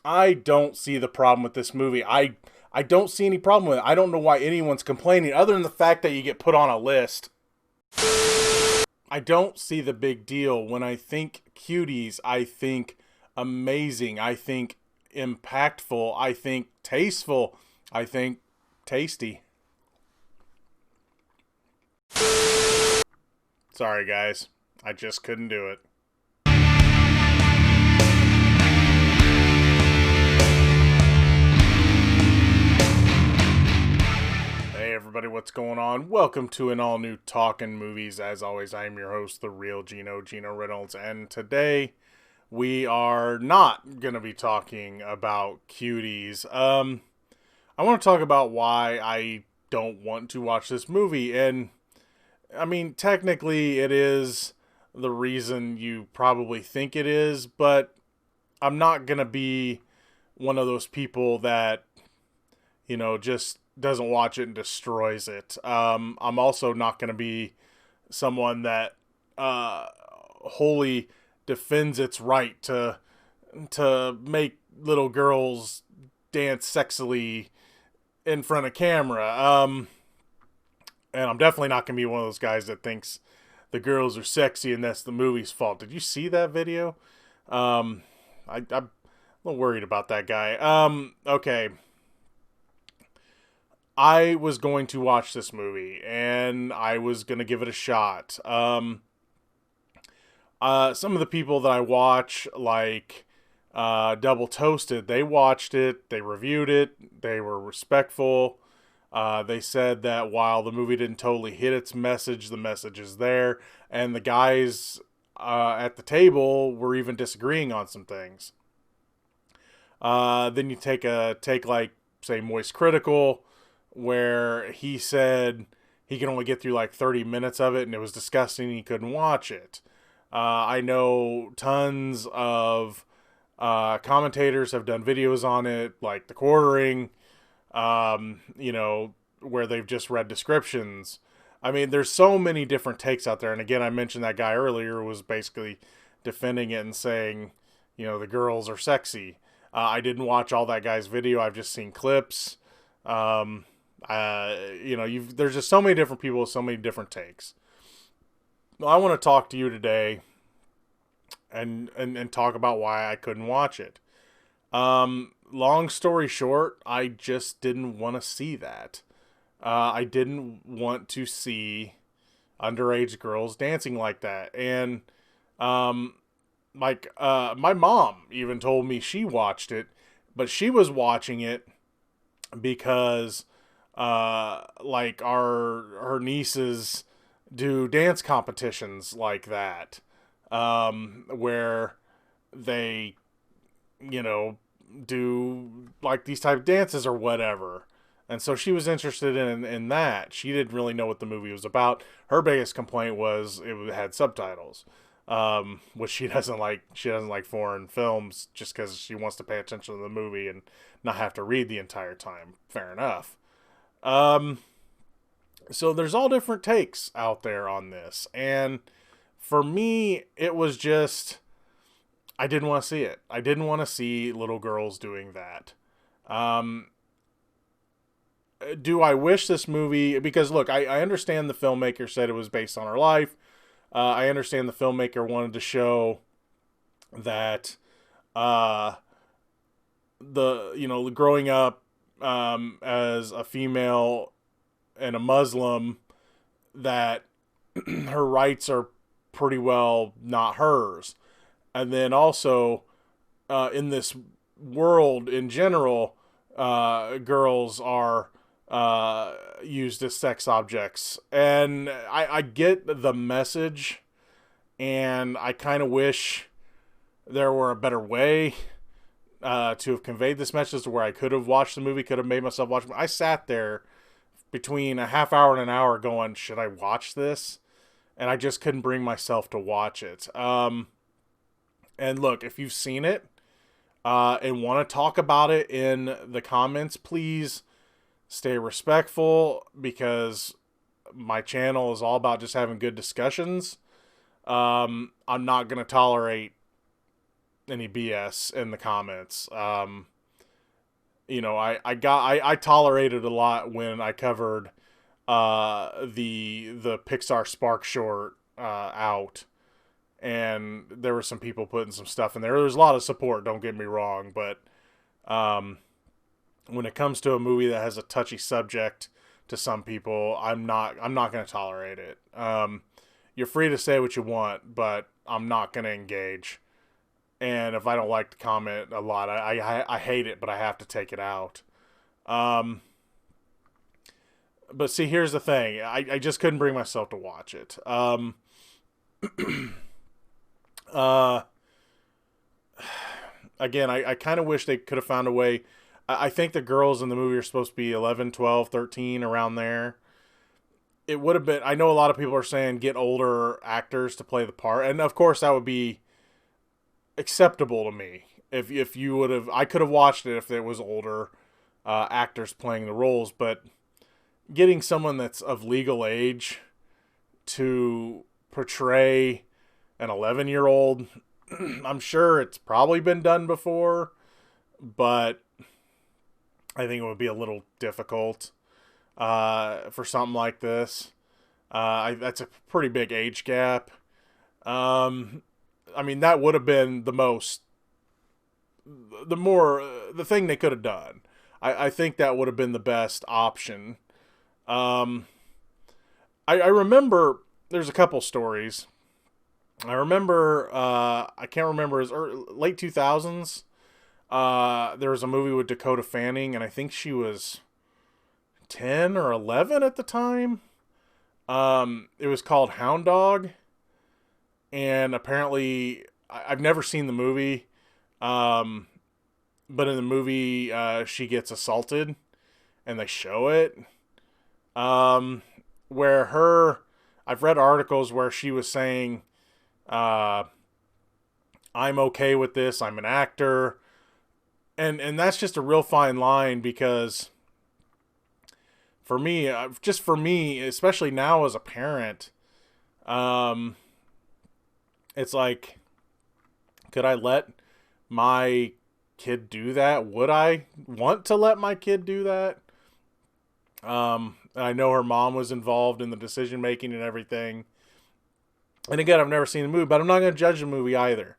I don't see the problem with this movie. I don't see any problem with it. I don't know why anyone's complaining other than the fact that you get put on a list. I don't see the big deal. When I think Cuties, I think amazing. I think impactful. I think tasteful. I think tasty. Sorry, guys. I just couldn't do it. Hey, everybody, what's going on? Welcome to an all new Talkin Movies. As always, I am your host, the real Gino Reynolds, and today we are not going to be talking about Cuties. I want to talk about why I don't want to watch this movie, and I mean, technically, it is the reason you probably think it is, but I'm not going to be one of those people that, just doesn't watch it and destroys it. I'm also not going to be someone that wholly defends its right to make little girls dance sexily in front of camera. And I'm definitely not going to be one of those guys that thinks the girls are sexy and that's the movie's fault. Did you see that video? I'm a little worried about that guy. Okay. I was going to watch this movie and I was going to give it a shot. Some of the people that I watch, like Double Toasted, they watched it, they reviewed it, they were respectful. They said that while the movie didn't totally hit its message, the message is there, and the guys at the table were even disagreeing on some things. Then you take like say Moist Critical, where he said he can only get through like 30 minutes of it, and it was disgusting. And he couldn't watch it. I know tons of commentators have done videos on it, like The Quartering, where they've just read descriptions. I mean, there's so many different takes out there. And again, I mentioned that guy earlier was basically defending it and saying, the girls are sexy. I didn't watch all that guy's video. I've just seen clips. There's just so many different people with so many different takes. Well, I want to talk to you today and talk about why I couldn't watch it. Long story short, I just didn't want to see that. I didn't want to see underage girls dancing like that. And, my mom even told me she watched it, but she was watching it because, her nieces do dance competitions like that, where they, do like these type of dances or whatever. And so she was interested in that. She didn't really know what the movie was about. Her biggest complaint was it had subtitles, which she doesn't like. She doesn't like foreign films just because she wants to pay attention to the movie and not have to read the entire time. Fair enough. Um, so there's all different takes out there on this, and for me, it was just I didn't want to see it. I didn't want to see little girls doing that. Um, do I wish this movie? Because look, I understand the filmmaker said it was based on her life. I understand the filmmaker wanted to show that uh, growing up as a female and a Muslim, that her rights are pretty well not hers. And then also in this world in general, girls are used as sex objects. And I get the message, and I kind of wish there were a better way to have conveyed this message to where I could have watched the movie, could have made myself watch it. I sat there between a half hour and an hour going, should I watch this? And I just couldn't bring myself to watch it. And look, if you've seen it and want to talk about it in the comments, please stay respectful, because my channel is all about just having good discussions. I'm not going to tolerate any BS in the comments. I tolerated a lot when I covered the Pixar Spark short out, and there were some people putting some stuff in there. There was a lot of support, don't get me wrong, but when it comes to a movie that has a touchy subject to some people, I'm not going to tolerate it. You're free to say what you want, but I'm not going to engage. And if I don't like the comment a lot, I hate it, but I have to take it out. But see, here's the thing. I just couldn't bring myself to watch it. Again, I kind of wish they could have found a way. I think the girls in the movie are supposed to be 11, 12, 13, around there. It would have been, I know a lot of people are saying get older actors to play the part. And of course that would be acceptable to me. If you would have, I could have watched it if it was older actors playing the roles, but getting someone that's of legal age to portray an 11-year-old, I'm sure it's probably been done before, but I think it would be a little difficult for something like this. That's a pretty big age gap. I mean, that would have been the thing they could have done. I think that would have been the best option. I remember there's a couple stories. I remember, I can't remember, it was late 2000s. There was a movie with Dakota Fanning, and I think she was 10 or 11 at the time. It was called Hound Dog. And apparently, I've never seen the movie, but in the movie, she gets assaulted, and they show it. I've read articles where she was saying, I'm okay with this, I'm an actor, and that's just a real fine line, because for me, especially now as a parent, it's like, could I let my kid do that? Would I want to let my kid do that? I know her mom was involved in the decision making and everything. And again, I've never seen the movie, but I'm not going to judge the movie either.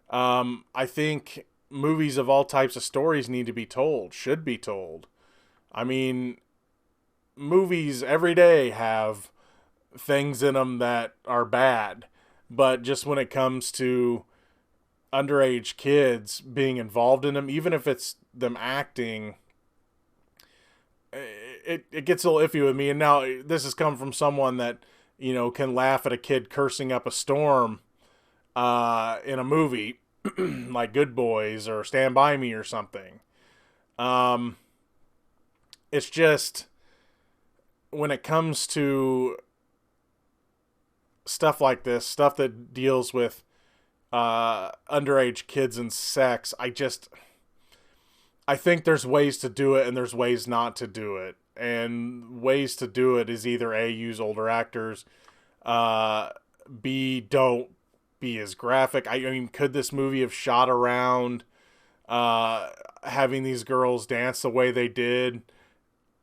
I think movies of all types of stories need to be told, should be told. I mean, movies every day have things in them that are bad, but just when it comes to underage kids being involved in them, even if it's them acting, it gets a little iffy with me. And now this has come from someone that, can laugh at a kid cursing up a storm in a movie like Good Boys or Stand By Me or something. It's just, when it comes to stuff like this, stuff that deals with underage kids and sex, I think there's ways to do it and there's ways not to do it. And ways to do it is either A, use older actors, B, don't be as graphic. I mean, could this movie have shot around having these girls dance the way they did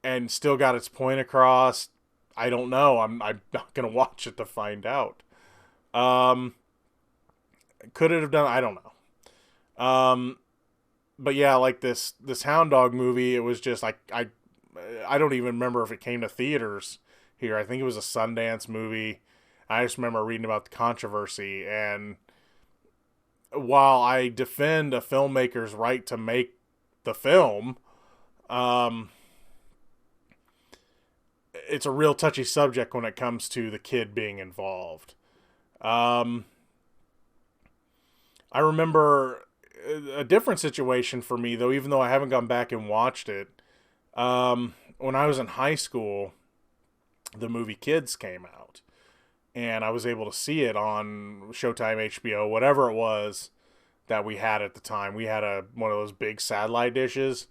and still got its point across? I don't know. I'm not going to watch it to find out. Could it have done? I don't know. But yeah, like this Hound Dog movie, it was just like, I don't even remember if it came to theaters here. I think it was a Sundance movie. I just remember reading about the controversy, and while I defend a filmmaker's right to make the film, it's a real touchy subject when it comes to the kid being involved. I remember a different situation for me, though, even though I haven't gone back and watched it. When I was in high school, the movie Kids came out, and I was able to see it on Showtime, HBO, whatever it was that we had at the time. We had one of those big satellite dishes,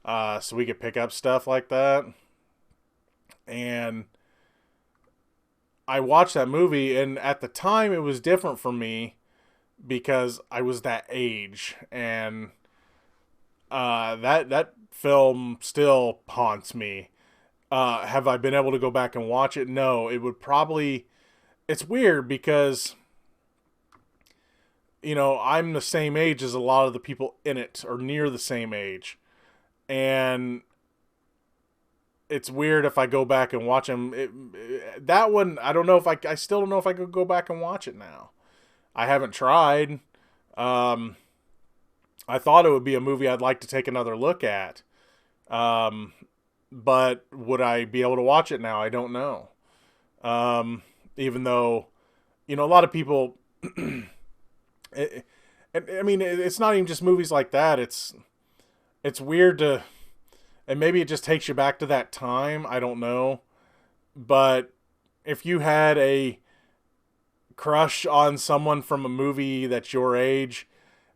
so we could pick up stuff like that. And I watched that movie, and at the time it was different for me because I was that age, and that film still haunts me. Have I been able to go back and watch it? No. It would probably. It's weird because I'm the same age as a lot of the people in it, or near the same age, and it's weird if I go back and watch them. That one, I don't know if I still don't know if I could go back and watch it now. I haven't tried. Um, I thought it would be a movie I'd like to take another look at. Um, but would I be able to watch it now? I don't know. Even though, a lot of people, it, I mean, it's not even just movies like that. It's weird to, and maybe it just takes you back to that time. I don't know. But if you had a crush on someone from a movie that's your age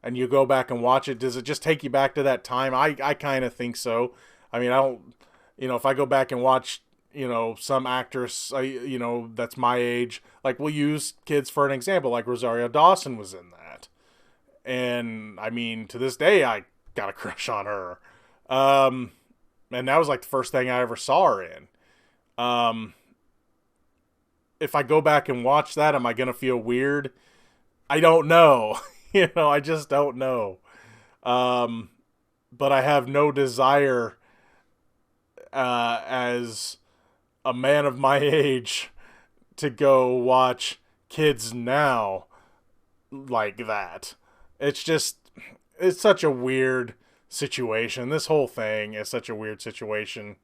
and you go back and watch it, does it just take you back to that time? I kind of think so. I mean, I don't, if I go back and watch, some actress, that's my age, like we'll use kids for an example, like Rosario Dawson was in that. And I mean, to this day, I got a crush on her. And that was like the first thing I ever saw her in. If I go back and watch that, am I going to feel weird? I don't know. I just don't know. But I have no desire, as a man of my age, to go watch kids now like that. It's such a weird situation. This whole thing is such a weird situation.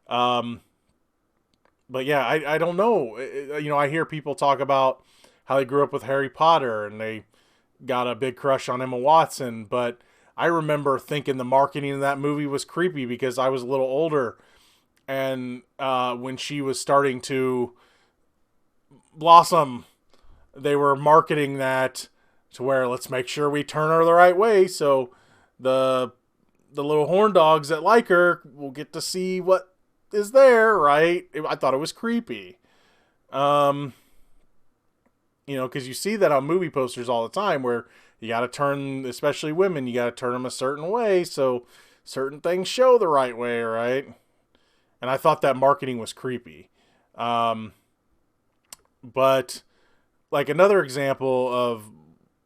But yeah, I don't know. I hear people talk about how they grew up with Harry Potter and they got a big crush on Emma Watson. But I remember thinking the marketing of that movie was creepy because I was a little older. And when she was starting to blossom, they were marketing that to where let's make sure we turn her the right way so the little horn dogs that like her will get to see what is there, right? I thought it was creepy. Because you see that on movie posters all the time where you got to turn, especially women, you got to turn them a certain way so certain things show the right way, right? And I thought that marketing was creepy. But like another example of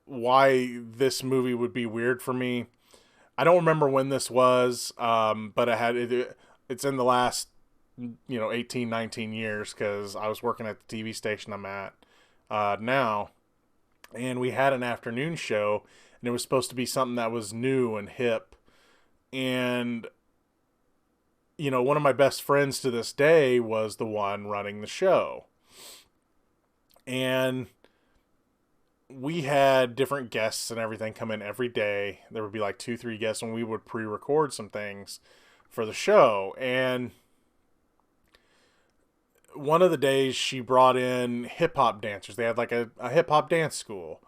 why this movie would be weird for me, I don't remember when this was, but it's in the last 18, 19 years because I was working at the TV station I'm at now, and we had an afternoon show, and it was supposed to be something that was new and hip, and one of my best friends to this day was the one running the show, and we had different guests and everything come in every day. There would be like 2-3 guests, and we would pre-record some things for the show. And one of the days she brought in hip hop dancers. They had like a hip hop dance school,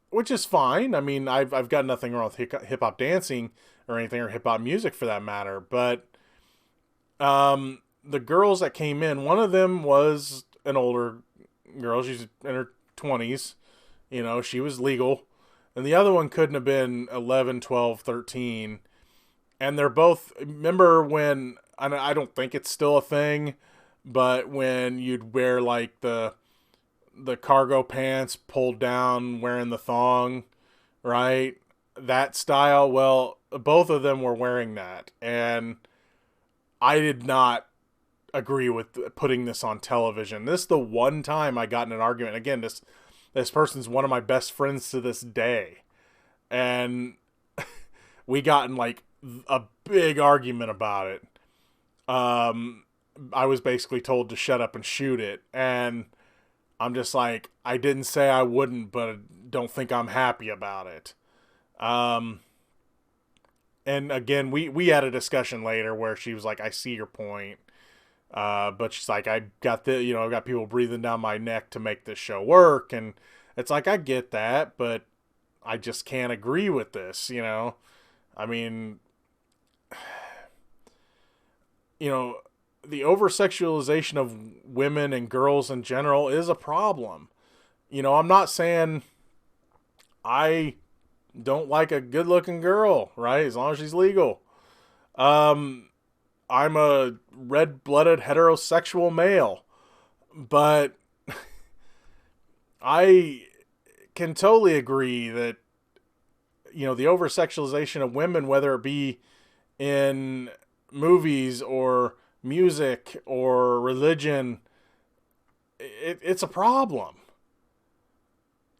which is fine. I mean, I've got nothing wrong with hip hop dancing or anything, or hip hop music for that matter. But the girls that came in, one of them was an older girl. She's in her 20s. She was legal. And the other one couldn't have been 11, 12, 13. And they're both, remember when, I don't think it's still a thing, but when you'd wear like the cargo pants pulled down wearing the thong, right? That style. Well, both of them were wearing that. And I did not agree with putting this on television. This is the one time I got in an argument. Again, this person's one of my best friends to this day. And we got in like a big argument about it. I was basically told to shut up and shoot it. And I'm just like, I didn't say I wouldn't, but I don't think I'm happy about it. And again, we had a discussion later where she was like, I see your point. But she's like, I've got people breathing down my neck to make this show work. And it's like, I get that, but I just can't agree with this, I mean, the over-sexualization of women and girls in general is a problem. I'm not saying I don't like a good looking girl, right? As long as she's legal. Um, I'm a red blooded heterosexual male. But I can totally agree that, the over sexualization of women, whether it be in movies or music or religion, it's a problem.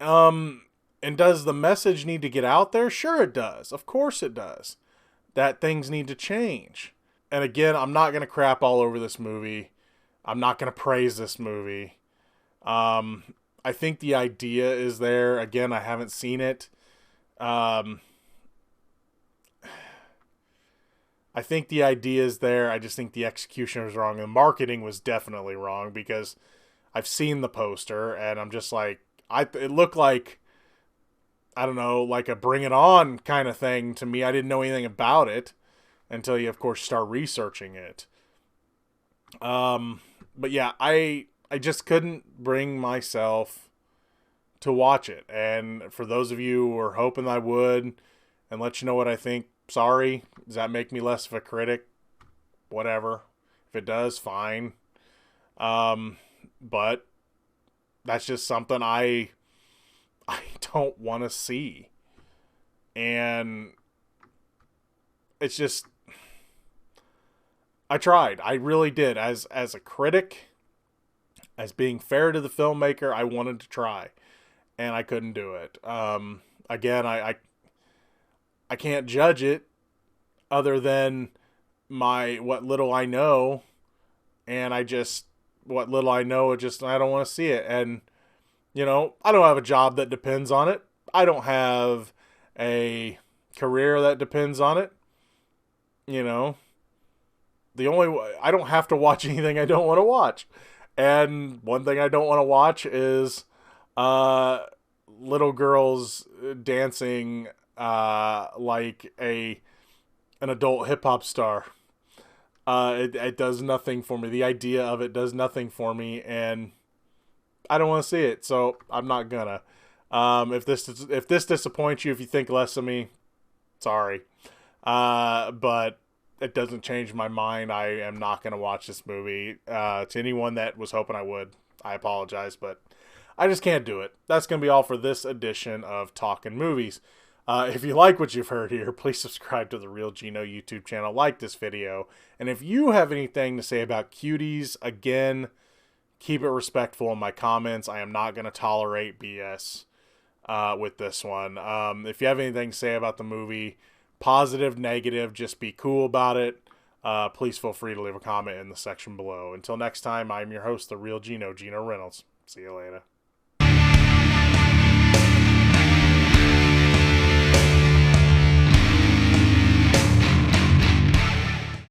Um, and does the message need to get out there? Sure, it does. Of course, it does. That things need to change. And again, I'm not going to crap all over this movie. I'm not going to praise this movie. Um, I think the idea is there. Again, I haven't seen it. Um, I think the idea is there. I just think the execution was wrong. The marketing was definitely wrong because I've seen the poster and I'm just like, it looked like, I don't know, like a Bring It On kind of thing to me. I didn't know anything about it until you, of course, start researching it. But yeah, I just couldn't bring myself to watch it. And for those of you who are hoping I would and let you know what I think, sorry. Does that make me less of a critic? Whatever. If it does, fine. But that's just something I don't want to see. And it's just, I tried. I really did. As a critic, as being fair to the filmmaker, I wanted to try. And I couldn't do it. Again, I can't judge it other than what little I know, and what little I know, I don't want to see it. And I don't have a job that depends on it. I don't have a career that depends on it. You know, I don't have to watch anything I don't want to watch. And one thing I don't want to watch is little girls dancing like an adult hip hop star. It does nothing for me. The idea of it does nothing for me, and I don't want to see it, so I'm not gonna. If this disappoints you, if you think less of me, sorry. But it doesn't change my mind. I am not gonna watch this movie. To anyone that was hoping I would, I apologize, but I just can't do it. That's gonna be all for this edition of Talkin Movies. If you like what you've heard here, please subscribe to the Real Gino YouTube channel, like this video, and if you have anything to say about Cuties, again, keep it respectful in my comments. I am not going to tolerate BS with this one. If you have anything to say about the movie, positive, negative, just be cool about it. Please feel free to leave a comment in the section below. Until next time, I'm your host, the Real Gino, Gino Reynolds. See you later.